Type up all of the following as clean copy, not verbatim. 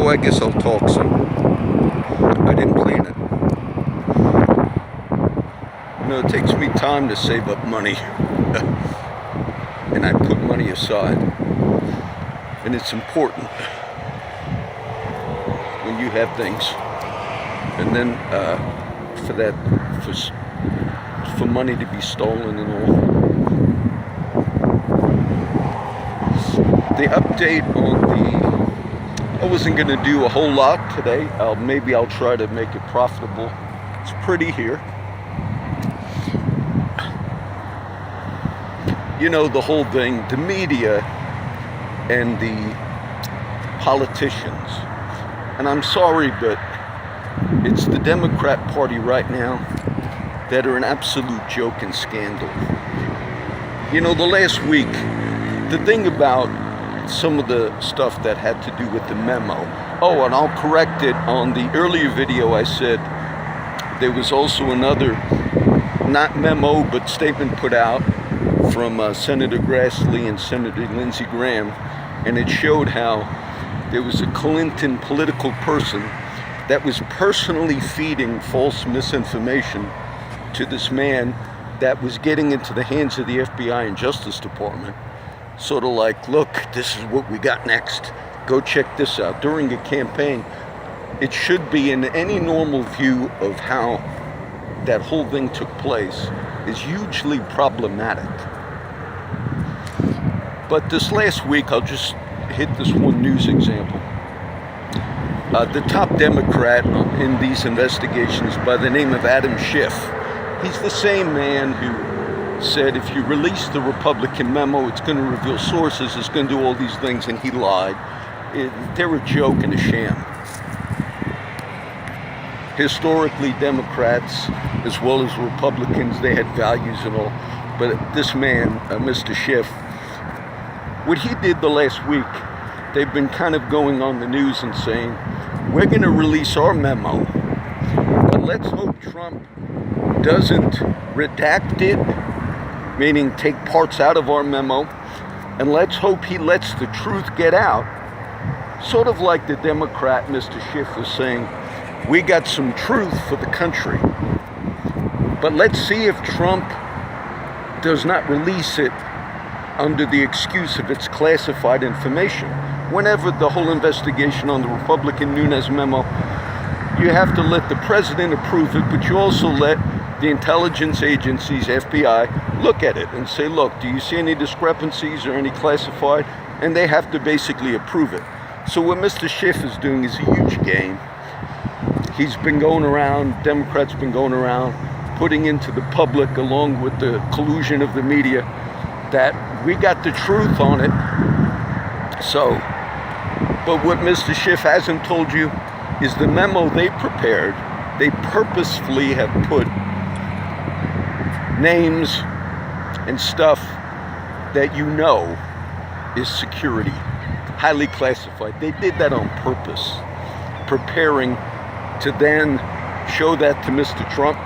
Oh, I guess I'll talk some. I didn't plan it. It takes me time to save up money. And I put money aside. And it's important when you have things. And then for money to be stolen and all. The update on I wasn't going to do a whole lot today. Maybe I'll try to make it profitable. It's pretty here. You know, the whole thing, the media and the politicians. And I'm sorry, but it's the Democrat Party right now that are an absolute joke and scandal. You know, the last week, the thing about some of the stuff that had to do with the memo. Oh, and I'll correct it. On the earlier video, I said there was also another, not memo, but statement put out from Senator Grassley and Senator Lindsey Graham, and it showed how there was a Clinton political person that was personally feeding false misinformation to this man that was getting into the hands of the FBI and Justice Department. Sort of like, look, this is what we got next. Go check this out. During a campaign, it should be, in any normal view of how that whole thing took place, is hugely problematic. But this last week, I'll just hit this one news example. The top Democrat in these investigations, by the name of Adam Schiff, he's the same man who said if you release the Republican memo, it's going to reveal sources, it's going to do all these things, and he lied. They're a joke and a sham. Historically, Democrats, as well as Republicans, they had values and all. But this man, Mr. Schiff, what he did the last week, they've been kind of going on the news and saying, we're going to release our memo, but let's hope Trump doesn't redact it, meaning take parts out of our memo, and let's hope he lets the truth get out. Sort of like the Democrat, Mr. Schiff, was saying, we got some truth for the country, but let's see if Trump does not release it under the excuse of it's classified information. Whenever the whole investigation on the Republican Nunes memo, you have to let the president approve it, but you also let the intelligence agencies, FBI, look at it and say, look, do you see any discrepancies or any classified? And they have to basically approve it. So what Mr. Schiff is doing is a huge game. He's been going around, Democrats been going around, putting into the public, along with the collusion of the media, that we got the truth on it. So, but what Mr. Schiff hasn't told you is the memo they prepared, they purposefully have put names and stuff that you know is security, highly classified. They did that on purpose, preparing to then show that to Mr. Trump.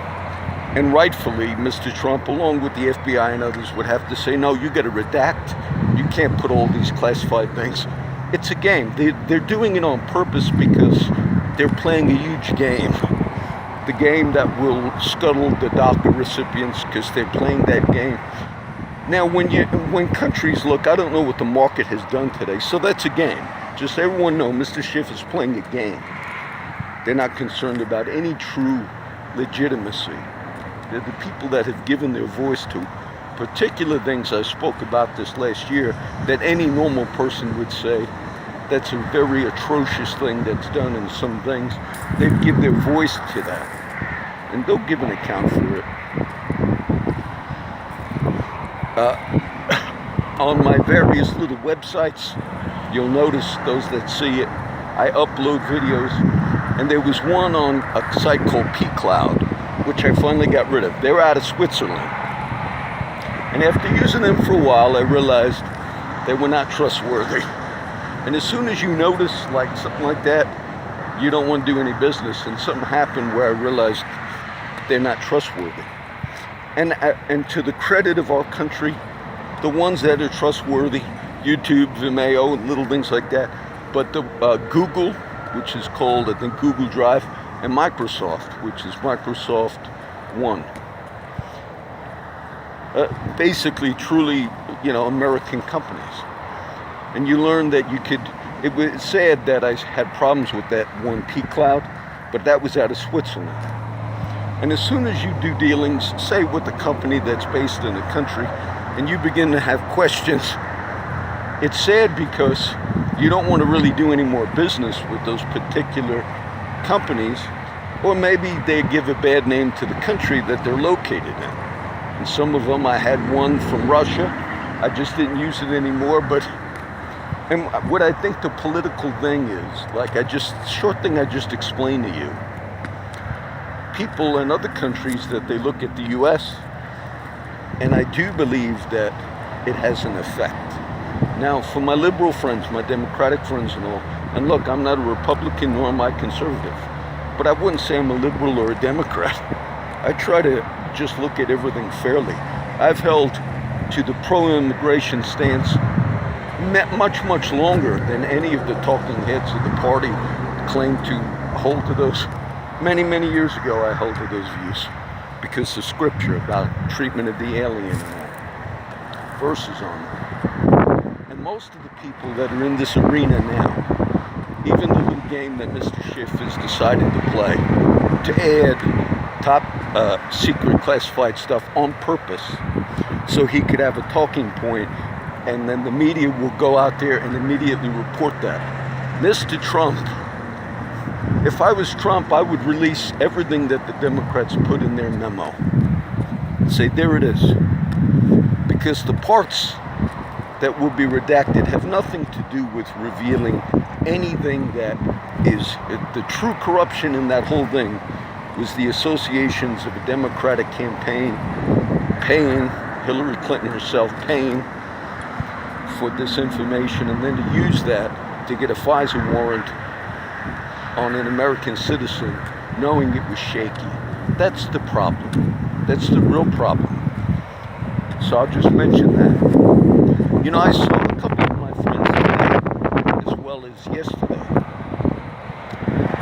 And rightfully, Mr. Trump, along with the FBI and others, would have to say, no, you got to redact. You can't put all these classified things. It's a game. They're doing it on purpose because they're playing a huge game. The game that will scuttle the DACA recipients, because they're playing that game. Now, when countries look, I don't know what the market has done today, so that's a game. Just everyone know, Mr. Schiff is playing a game. They're not concerned about any true legitimacy. They're the people that have given their voice to particular things I spoke about this last year that any normal person would say, that's a very atrocious thing that's done, and some things, they give their voice to that. And they'll give an account for it. On my various little websites, you'll notice, those that see it, I upload videos, and there was one on a site called pCloud, which I finally got rid of. They're out of Switzerland. And after using them for a while, I realized they were not trustworthy. And as soon as you notice like something like that, you don't want to do any business. And something happened where I realized they're not trustworthy. And to the credit of our country, the ones that are trustworthy, YouTube, Vimeo, and little things like that, but the Google which is called, I think, Google Drive, and Microsoft, which is Microsoft One. Basically, truly, American companies. And you learn that you could, it was sad that I had problems with that one P Cloud, but that was out of Switzerland. And as soon as you do dealings, say with a company that's based in a country, and you begin to have questions, it's sad because you don't want to really do any more business with those particular companies, or maybe they give a bad name to the country that they're located in. And some of them, I had one from Russia, I just didn't use it anymore, and what I think the political thing is, short thing I just explained to you, people in other countries that they look at the US, and I do believe that it has an effect. Now, for my liberal friends, my Democratic friends and all, and look, I'm not a Republican nor am I conservative, but I wouldn't say I'm a liberal or a Democrat. I try to just look at everything fairly. I've held to the pro-immigration stance much longer than any of the talking heads of the party claim to hold to those. Many years ago I held to those views because the scripture about treatment of the alien and all, verses on it. And most of the people that are in this arena now, even the little game that Mr. Schiff has decided to play, to add top secret classified stuff on purpose so he could have a talking point, and then the media will go out there and immediately report that. Mr. Trump, if I was Trump, I would release everything that the Democrats put in their memo. Say, there it is. Because the parts that will be redacted have nothing to do with revealing anything that is the true corruption in that whole thing was the associations of a Democratic campaign paying Hillary Clinton herself, paying for this information, and then to use that to get a FISA warrant on an American citizen, knowing it was shaky. That's the problem. That's the real problem. So I'll just mention that. I saw a couple of my friends today, as well as yesterday.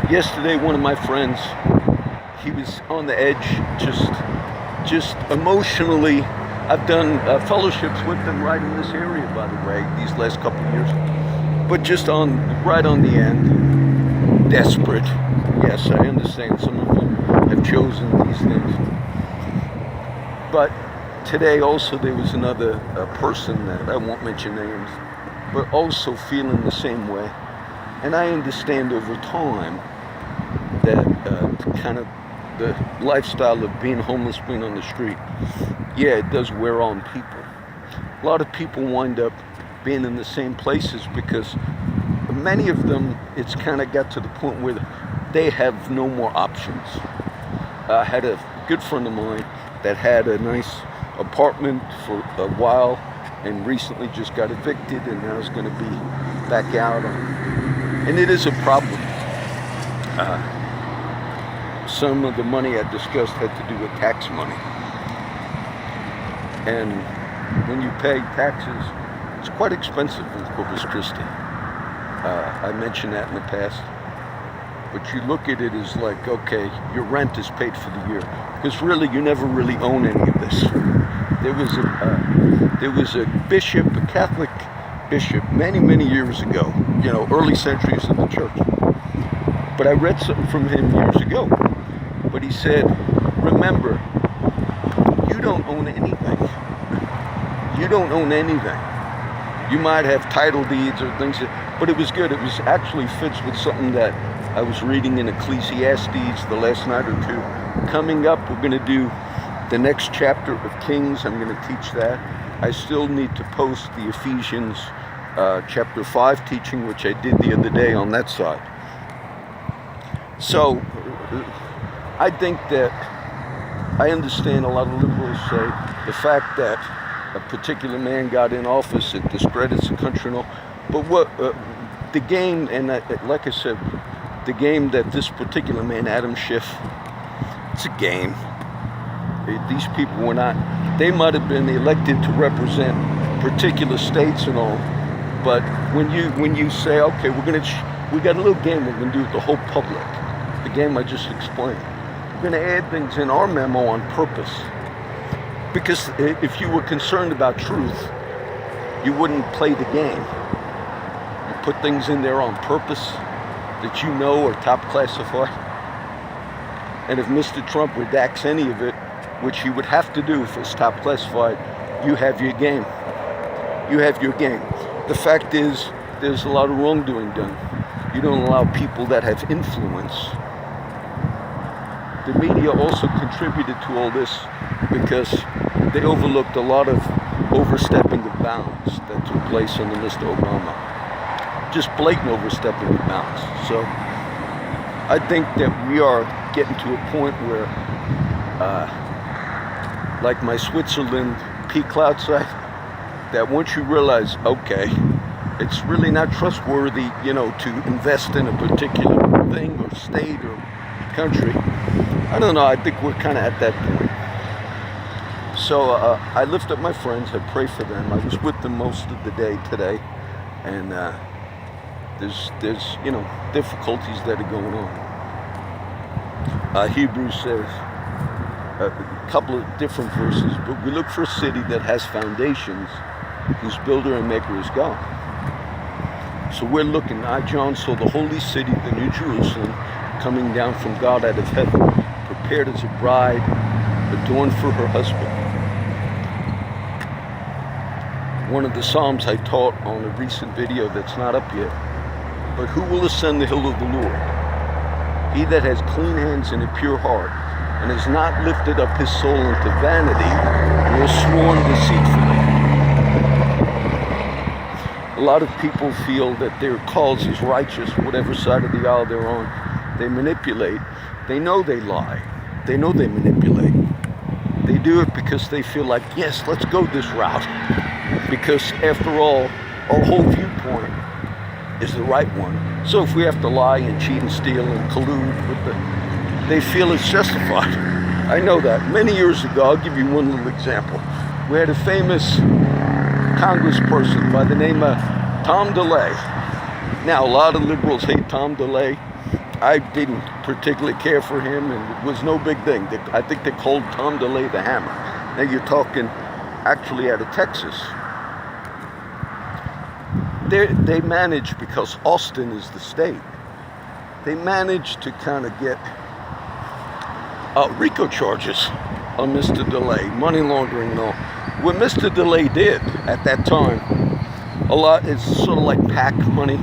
Yesterday, one of my friends, he was on the edge, just emotionally. I've done fellowships with them right in this area, by the way, these last couple of years. But just right on the end, desperate. Yes, I understand some of them have chosen these things. But today also there was another person that I won't mention names, but also feeling the same way. And I understand over time that kind of the lifestyle of being homeless, being on the street, yeah, it does wear on people. A lot of people wind up being in the same places because many of them, it's kind of got to the point where they have no more options. I had a good friend of mine that had a nice apartment for a while and recently just got evicted and now is going to be back out. And it is a problem. Some of the money I discussed had to do with tax money. And when you pay taxes, it's quite expensive in Corpus Christi. I mentioned that in the past. But you look at it as like, okay, your rent is paid for the year. Because really, you never really own any of this. There was a bishop, a Catholic bishop, many years ago, early centuries of the church. But I read something from him years ago. But he said, remember, you don't own anything. You don't own anything. You might have title deeds or things, but it was good. It was actually fits with something that I was reading in Ecclesiastes the last night or two. Coming up, we're going to do the next chapter of Kings. I'm going to teach that. I still need to post the Ephesians chapter 5 teaching, which I did the other day on that side. So I think that I understand a lot of liberals say the fact that a particular man got in office, it discredits the country and all. But what the game, and like I said, the game that this particular man, Adam Schiff, it's a game. These people were not, they might have been elected to represent particular states and all, but when you say, okay, we're going to we got a little game we're going to do with the whole public. The game I just explained. We're going to add things in our memo on purpose. Because if you were concerned about truth, you wouldn't play the game. You put things in there on purpose that you know are top classified. And if Mr. Trump redacts any of it, which he would have to do if it's top classified, you have your game. You have your game. The fact is, there's a lot of wrongdoing done. You don't allow people that have influence. The media also contributed to all this because they overlooked a lot of overstepping of bounds that took place under Mr. Obama. Just blatant overstepping of bounds. So I think that we are getting to a point where, like my Switzerland peak cloud site, that once you realize, okay, it's really not trustworthy, to invest in a particular thing or state or country. I don't know, I think we're kind of at that point. So I lift up my friends, I pray for them. I was with them most of the day today, and there's difficulties that are going on. Hebrews says, a couple of different verses, but we look for a city that has foundations, whose builder and maker is God. So we're looking, John saw the holy city, the New Jerusalem, coming down from God out of heaven, prepared as a bride, adorned for her husband. One of the Psalms I taught on a recent video that's not up yet, but who will ascend the hill of the Lord? He that has clean hands and a pure heart, and has not lifted up his soul into vanity, nor sworn deceitfully. A lot of people feel that their cause is righteous, whatever side of the aisle they're on. They manipulate. They know they lie. They know they manipulate. They do it because they feel like, yes, let's go this route. Because after all, our whole viewpoint is the right one. So if we have to lie and cheat and steal and collude with they feel it's justified. I know that. Many years ago, I'll give you one little example. We had a famous congressperson by the name of Tom DeLay. Now, a lot of liberals hate Tom DeLay. I didn't particularly care for him, and it was no big thing. I think they called Tom DeLay the Hammer. Now you're talking actually out of Texas. They managed, because Austin is the state, they managed to kind of get RICO charges on Mr. DeLay, money laundering and all. What Mr. DeLay did at that time, a lot, it's sort of like PAC money.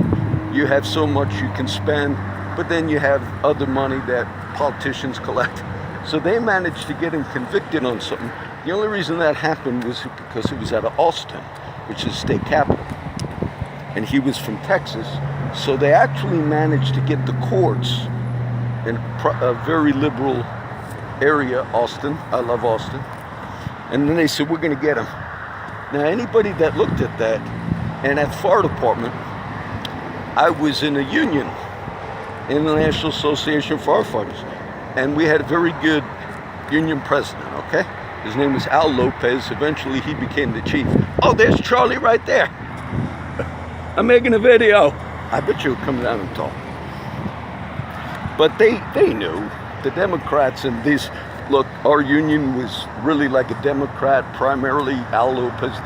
You have so much you can spend, but then you have other money that politicians collect. So they managed to get him convicted on something. The only reason that happened was because it was out of Austin, which is state capital. And he was from Texas. So they actually managed to get the courts in a very liberal area, Austin. I love Austin. And then they said, we're going to get him. Now, anybody that looked at that, and at the fire department, I was in a union, in the National Association of Firefighters, and we had a very good union president, okay? His name was Al Lopez. Eventually, he became the chief. Oh, there's Charlie right there. I'm making a video. I bet you'll come down and talk. But they knew, the Democrats and these, look, our union was really like a Democrat, primarily Al Lopez.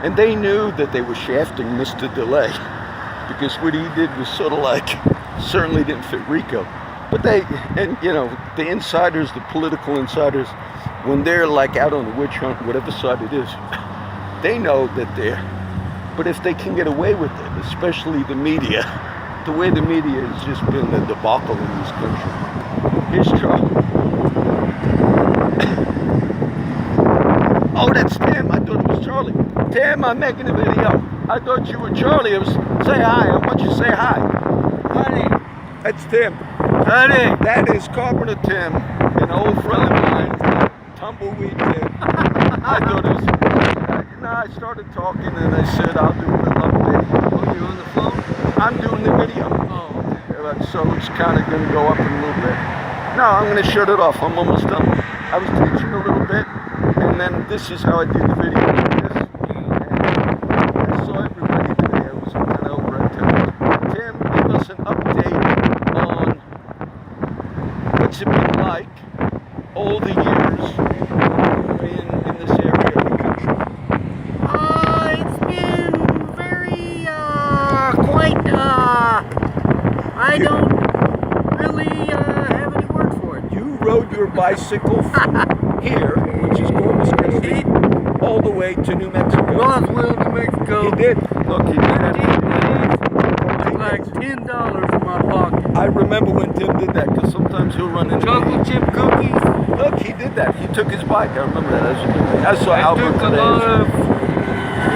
And they knew that they were shafting Mr. DeLay, because what he did was sort of like, certainly didn't fit RICO. But the insiders, the political insiders, when they're like out on the witch hunt, whatever side it is, they know that they're, but if they can get away with it, especially the media, the way the media has just been a debacle in this country. Here's Charlie. Oh, that's Tim. I thought it was Charlie. Tim, I'm making a video. I thought you were Charlie. Say hi. I want you to say hi. Honey. That's Tim. Honey. That is Carpenter Tim, an old friend of mine. Tumbleweed Tim. I thought it was... I started talking and I said, I'll do a little update. Oh, you're on the phone? I'm doing the video. Oh, okay. So it's kind of going to go up in a little bit. No, I'm going to shut it off. I'm almost done. I was teaching a little bit, and then this is how I did the video. Like this. And I saw everybody today. I was kind of over at Tim. Tim, give us an I don't really have any word for it. You rode your bicycle from here, which is Corpus Christi, all the way to New Mexico. Roswell, New Mexico. He did. Look, he did 15 that. days, like $10 in my pocket. I remember when Tim did that, because sometimes he'll run into Chocolate chip cookies. Look, he did that. He took his bike. I remember that. I saw I Albert took a today.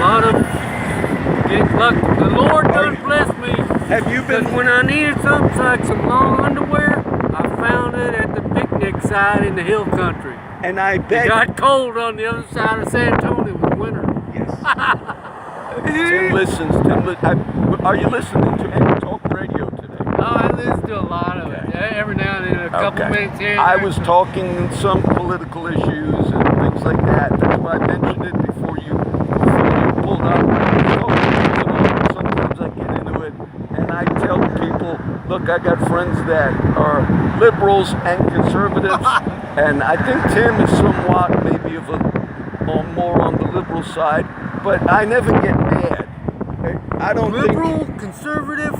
lot of good luck. The Lord done blessed me. Have you been? Because when I needed something like some long underwear, I found it at the picnic side in the hill country. And I It bet. got cold on the other side of San Antonio with winter. Yes. Tim listens. Are you listening to any talk radio today? Oh, I listen to a lot of it. Every now and then, a couple minutes here. and I there. was talking some political issues and things like that. That's why I mentioned it before you pulled up. Sometimes I get into it and I tell people, look, I got friends that are liberals and conservatives, and I think Tim is somewhat maybe more on the liberal side, but I never get mad. I don't liberal, conservative,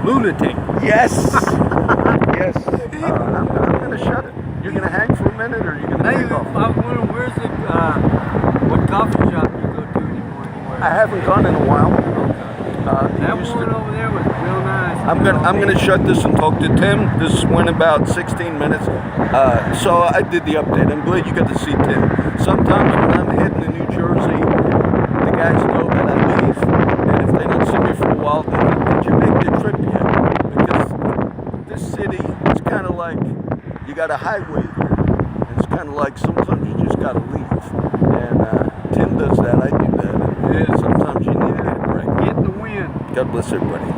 lunatic. Yes. Yes. I'm going to shut it. You're going to hang for a minute, or you're going to Hey, take off? I'm wondering where's the what coffee shop you go to anymore? I haven't gone in a while. That one over there was real nice. I'm gonna shut this and talk to Tim. This went about 16 minutes, so I did the update. I'm glad you got to see Tim. Sometimes when I'm heading to New Jersey, the guys know that I leave, and if they don't see me for a while, they go, "Did you make the trip yet?" Because this city is kind of like you got a highway here. And it's kind of like sometimes you just gotta leave, and Tim does that. I do that. And sometimes you need to get a break. Get in the wind. God bless everybody.